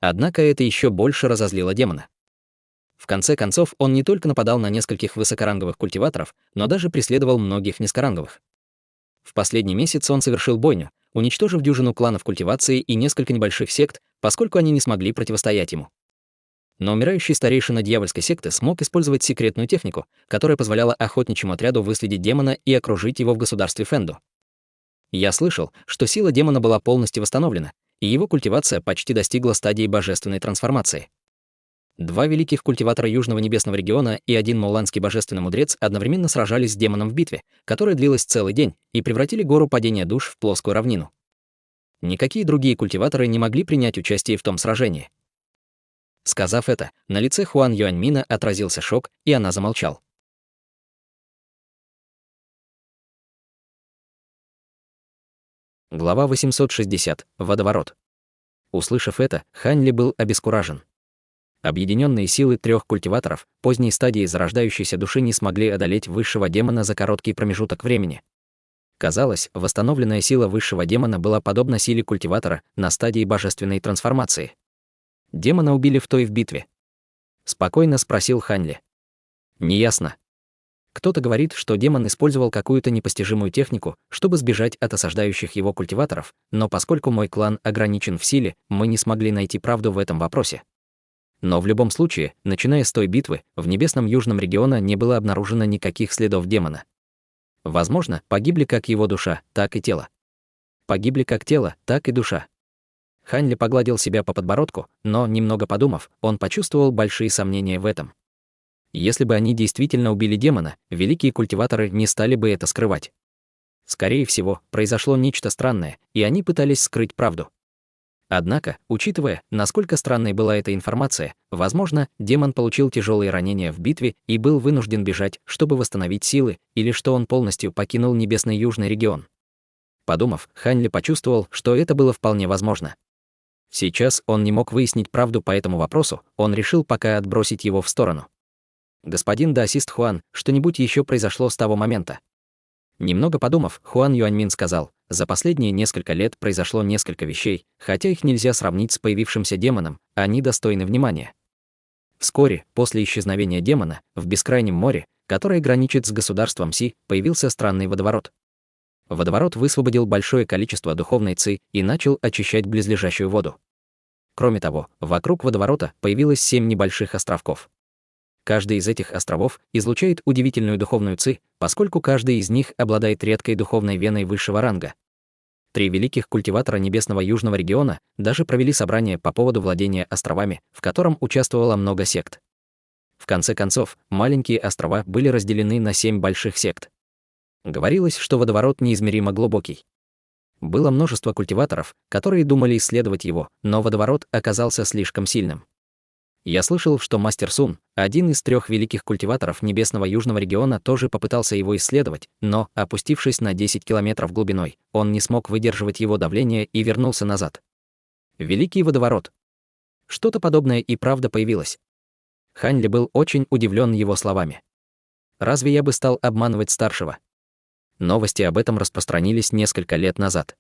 Однако это еще больше разозлило демона. В конце концов, он не только нападал на нескольких высокоранговых культиваторов, но даже преследовал многих низкоранговых. В последний месяц он совершил бойню, уничтожив дюжину кланов культивации и несколько небольших сект, поскольку они не смогли противостоять ему. Но умирающий старейшина дьявольской секты смог использовать секретную технику, которая позволяла охотничьему отряду выследить демона и окружить его в государстве Фэнду. Я слышал, что сила демона была полностью восстановлена, и его культивация почти достигла стадии божественной трансформации. 2 великих культиватора Южного Небесного региона и 1 мауланский божественный мудрец одновременно сражались с демоном в битве, которая длилась целый день, и превратили гору падения душ в плоскую равнину. Никакие другие культиваторы не могли принять участие в том сражении. Сказав это, на лице Хуан Юаньмина отразился шок, и она замолчал. Глава 860. Водоворот. Услышав это, Хань Ли был обескуражен. Объединенные силы 3 культиваторов поздней стадии зарождающейся души не смогли одолеть высшего демона за короткий промежуток времени. Казалось, восстановленная сила высшего демона была подобна силе культиватора на стадии божественной трансформации. Демона убили в той в битве? Спокойно спросил Хань Ли. Неясно. Кто-то говорит, что демон использовал какую-то непостижимую технику, чтобы сбежать от осаждающих его культиваторов, но поскольку мой клан ограничен в силе, мы не смогли найти правду в этом вопросе. Но в любом случае, начиная с той битвы, в небесном южном регионе не было обнаружено никаких следов демона. Возможно, погибли как его душа, так и тело. Погибли как тело, так и душа. Хань Ли погладил себя по подбородку, но, немного подумав, он почувствовал большие сомнения в этом. Если бы они действительно убили демона, великие культиваторы не стали бы это скрывать. Скорее всего, произошло нечто странное, и они пытались скрыть правду. Однако, учитывая, насколько странной была эта информация, возможно, демон получил тяжелые ранения в битве и был вынужден бежать, чтобы восстановить силы, или что он полностью покинул небесный южный регион. Подумав, Хань Ли почувствовал, что это было вполне возможно. Сейчас он не мог выяснить правду по этому вопросу, он решил пока отбросить его в сторону. «Господин даосист Хуан, что-нибудь еще произошло с того момента?» Немного подумав, Хуан Юаньмин сказал, за последние несколько лет произошло несколько вещей, хотя их нельзя сравнить с появившимся демоном, они достойны внимания. Вскоре, после исчезновения демона, в бескрайнем море, которое граничит с государством Си, появился странный водоворот. Водоворот высвободил большое количество духовной ци и начал очищать близлежащую воду. Кроме того, вокруг водоворота появилось 7 небольших островков. Каждый из этих островов излучает удивительную духовную ци, поскольку каждый из них обладает редкой духовной веной высшего ранга. 3 великих культиватора небесного южного региона даже провели собрание по поводу владения островами, в котором участвовало много сект. В конце концов, маленькие острова были разделены на 7 больших сект. Говорилось, что водоворот неизмеримо глубокий. Было множество культиваторов, которые думали исследовать его, но водоворот оказался слишком сильным. Я слышал, что мастер Сун, один из 3 великих культиваторов небесного южного региона, тоже попытался его исследовать, но, опустившись на 10 километров глубиной, он не смог выдерживать его давление и вернулся назад. Великий водоворот. Что-то подобное и правда появилось. Хань Ли был очень удивлен его словами. Разве я бы стал обманывать старшего? Новости об этом распространились несколько лет назад.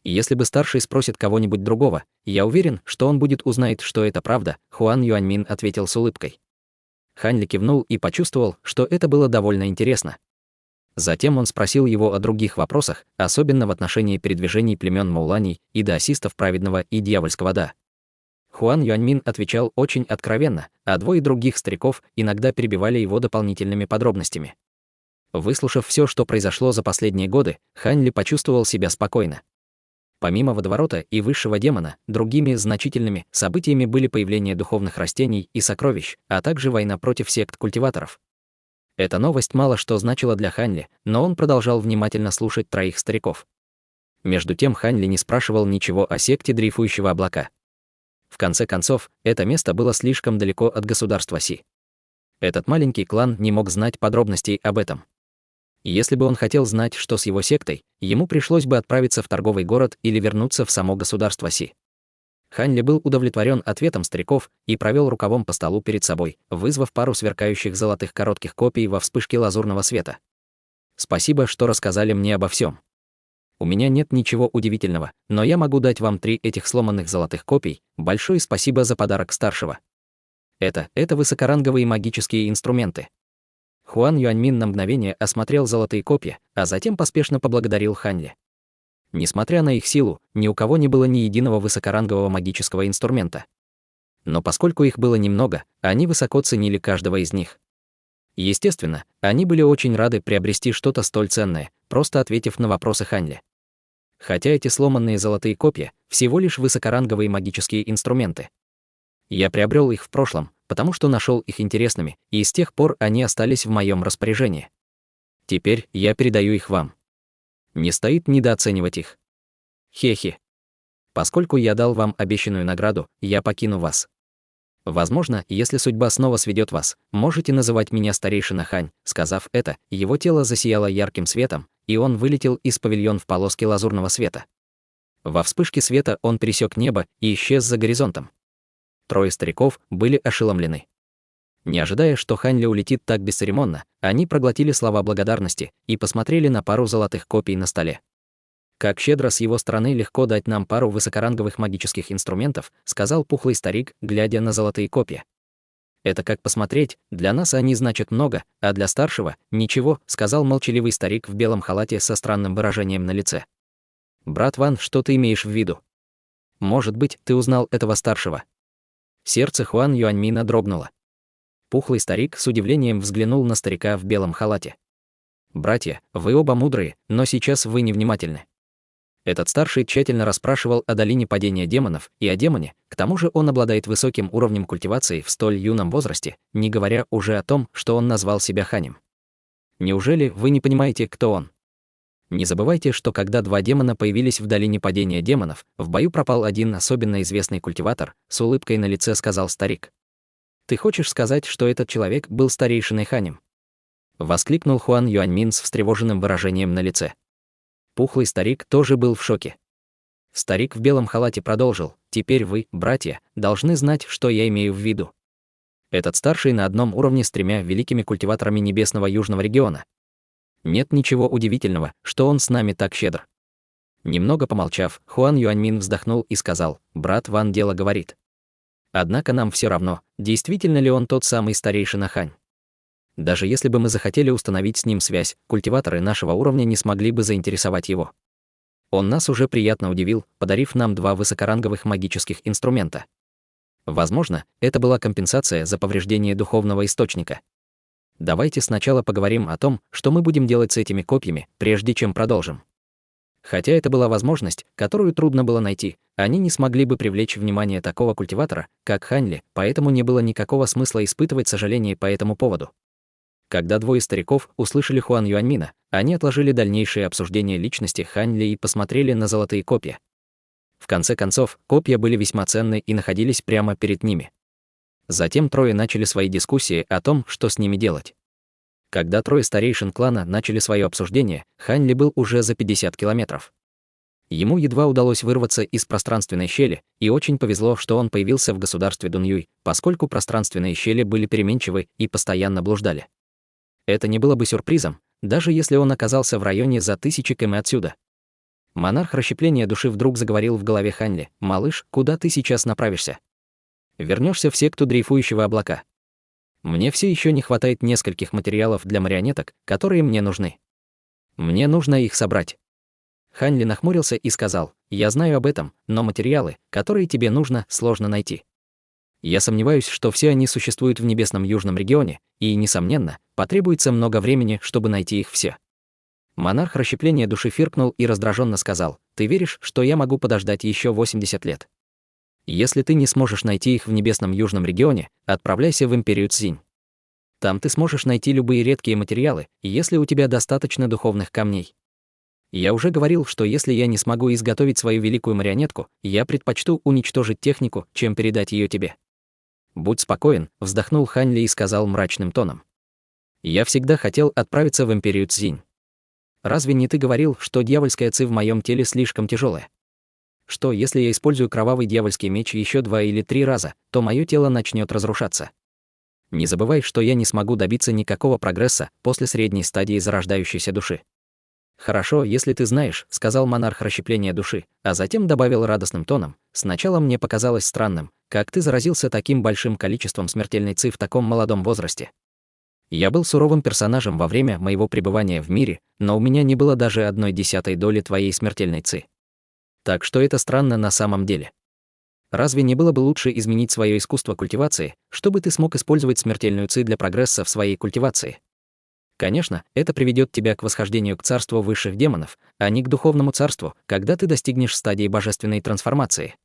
Если бы старший спросит кого-нибудь другого, я уверен, что он будет узнать, что это правда, Хуан Юаньмин ответил с улыбкой. Хань Ли кивнул и почувствовал, что это было довольно интересно. Затем он спросил его о других вопросах, особенно в отношении передвижений племен Мауланей и даосистов праведного и дьявольского Да. Хуан Юаньмин отвечал очень откровенно, а 2 других стариков иногда перебивали его дополнительными подробностями. Выслушав все, что произошло за последние годы, Хань Ли почувствовал себя спокойно. Помимо водоворота и высшего демона, другими значительными событиями были появление духовных растений и сокровищ, а также война против сект культиваторов. Эта новость мало что значила для Хань Ли, но он продолжал внимательно слушать 3 стариков. Между тем Хань Ли не спрашивал ничего о секте дрейфующего облака. В конце концов, это место было слишком далеко от государства Си. Этот маленький клан не мог знать подробностей об этом. Если бы он хотел знать, что с его сектой, ему пришлось бы отправиться в торговый город или вернуться в само государство Си. Хань Ли был удовлетворен ответом стариков и провел рукавом по столу перед собой, вызвав пару сверкающих золотых коротких копий во вспышке лазурного света. «Спасибо, что рассказали мне обо всем. У меня нет ничего удивительного, но я могу дать вам 3 этих сломанных золотых копий. Большое спасибо за подарок старшего. Это высокоранговые магические инструменты». Хуан Юаньмин на мгновение осмотрел золотые копья, а затем поспешно поблагодарил Хань Ли. Несмотря на их силу, ни у кого не было ни единого высокорангового магического инструмента. Но поскольку их было немного, они высоко ценили каждого из них. Естественно, они были очень рады приобрести что-то столь ценное, просто ответив на вопросы Хань Ли. Хотя эти сломанные золотые копья всего лишь высокоранговые магические инструменты. Я приобрел их в прошлом, потому что нашел их интересными, и с тех пор они остались в моем распоряжении. Теперь я передаю их вам. Не стоит недооценивать их. Хе-хе. Поскольку я дал вам обещанную награду, я покину вас. Возможно, если судьба снова сведет вас, можете называть меня старейшина Хань. Сказав это, его тело засияло ярким светом, и он вылетел из павильон в полоске лазурного света. Во вспышке света он пересек небо и исчез за горизонтом. 3 стариков были ошеломлены. Не ожидая, что Хань Ли улетит так бесцеремонно, они проглотили слова благодарности и посмотрели на пару золотых копий на столе. «Как щедро с его стороны легко дать нам пару высокоранговых магических инструментов», сказал пухлый старик, глядя на золотые копья. «Это как посмотреть, для нас они значат много, а для старшего — ничего», сказал молчаливый старик в белом халате со странным выражением на лице. «Брат Ван, что ты имеешь в виду? Может быть, ты узнал этого старшего?» Сердце Хуан Юаньмина дрогнуло. Пухлый старик с удивлением взглянул на старика в белом халате. «Братья, вы оба мудрые, но сейчас вы невнимательны». Этот старший тщательно расспрашивал о долине падения демонов и о демоне, к тому же он обладает высоким уровнем культивации в столь юном возрасте, не говоря уже о том, что он назвал себя Ханем. Неужели вы не понимаете, кто он? Не забывайте, что когда 2 демона появились в долине падения демонов, в бою пропал один особенно известный культиватор, с улыбкой на лице сказал старик. «Ты хочешь сказать, что этот человек был старейшиной Ханем?» Воскликнул Хуан Юаньмин с встревоженным выражением на лице. Пухлый старик тоже был в шоке. Старик в белом халате продолжил: «Теперь вы, братья, должны знать, что я имею в виду. Этот старший на одном уровне с 3 великими культиваторами небесного южного региона. Нет ничего удивительного, что он с нами так щедр». Немного помолчав, Хуан Юаньмин вздохнул и сказал: «Брат Ван дело говорит. Однако нам все равно, действительно ли он тот самый старейшина Хань. Даже если бы мы захотели установить с ним связь, культиваторы нашего уровня не смогли бы заинтересовать его. Он нас уже приятно удивил, подарив нам 2 высокоранговых магических инструмента. Возможно, это была компенсация за повреждение духовного источника. Давайте сначала поговорим о том, что мы будем делать с этими копьями, прежде чем продолжим». Хотя это была возможность, которую трудно было найти, они не смогли бы привлечь внимание такого культиватора, как Хань Ли, поэтому не было никакого смысла испытывать сожаление по этому поводу. Когда 2 стариков услышали Хуан Юаньмина, они отложили дальнейшее обсуждение личности Хань Ли и посмотрели на золотые копья. В конце концов, копья были весьма ценны и находились прямо перед ними. Затем трое начали свои дискуссии о том, что с ними делать. Когда трое старейшин клана начали свое обсуждение, Хань Ли был уже за 50 километров. Ему едва удалось вырваться из пространственной щели, и очень повезло, что он появился в государстве Дунъюй, поскольку пространственные щели были переменчивы и постоянно блуждали. Это не было бы сюрпризом, даже если он оказался в районе за 1000 км отсюда. Монарх расщепления души вдруг заговорил в голове Хань Ли: «Малыш, куда ты сейчас направишься? Вернешься в секту дрейфующего облака. Мне все еще не хватает нескольких материалов для марионеток, которые мне нужны. Мне нужно их собрать». Хань Ли нахмурился и сказал: «Я знаю об этом, но материалы, которые тебе нужно, сложно найти. Я сомневаюсь, что все они существуют в небесном южном регионе, и, несомненно, потребуется много времени, чтобы найти их все». Монарх расщепления души фыркнул и раздраженно сказал: «Ты веришь, что я могу подождать еще 80 лет? Если ты не сможешь найти их в небесном южном регионе, отправляйся в империю Цзинь. Там ты сможешь найти любые редкие материалы, если у тебя достаточно духовных камней. Я уже говорил, что если я не смогу изготовить свою великую марионетку, я предпочту уничтожить технику, чем передать ее тебе». «Будь спокоен», — вздохнул Хань Ли и сказал мрачным тоном: «Я всегда хотел отправиться в империю Цзинь. Разве не ты говорил, что дьявольская ци в моем теле слишком тяжелая? Что, если я использую кровавый дьявольский меч еще 2 или 3 раза, то мое тело начнет разрушаться? Не забывай, что я не смогу добиться никакого прогресса после средней стадии зарождающейся души». «Хорошо, если ты знаешь», — сказал монарх расщепления души, а затем добавил радостным тоном: «Сначала мне показалось странным, как ты заразился таким большим количеством смертельной ци в таком молодом возрасте. Я был суровым персонажем во время моего пребывания в мире, но у меня не было даже 1/10 доли твоей смертельной ци. Так что это странно на самом деле. Разве не было бы лучше изменить свое искусство культивации, чтобы ты смог использовать смертельную ци для прогресса в своей культивации? Конечно, это приведет тебя к восхождению к царству высших демонов, а не к духовному царству, когда ты достигнешь стадии божественной трансформации.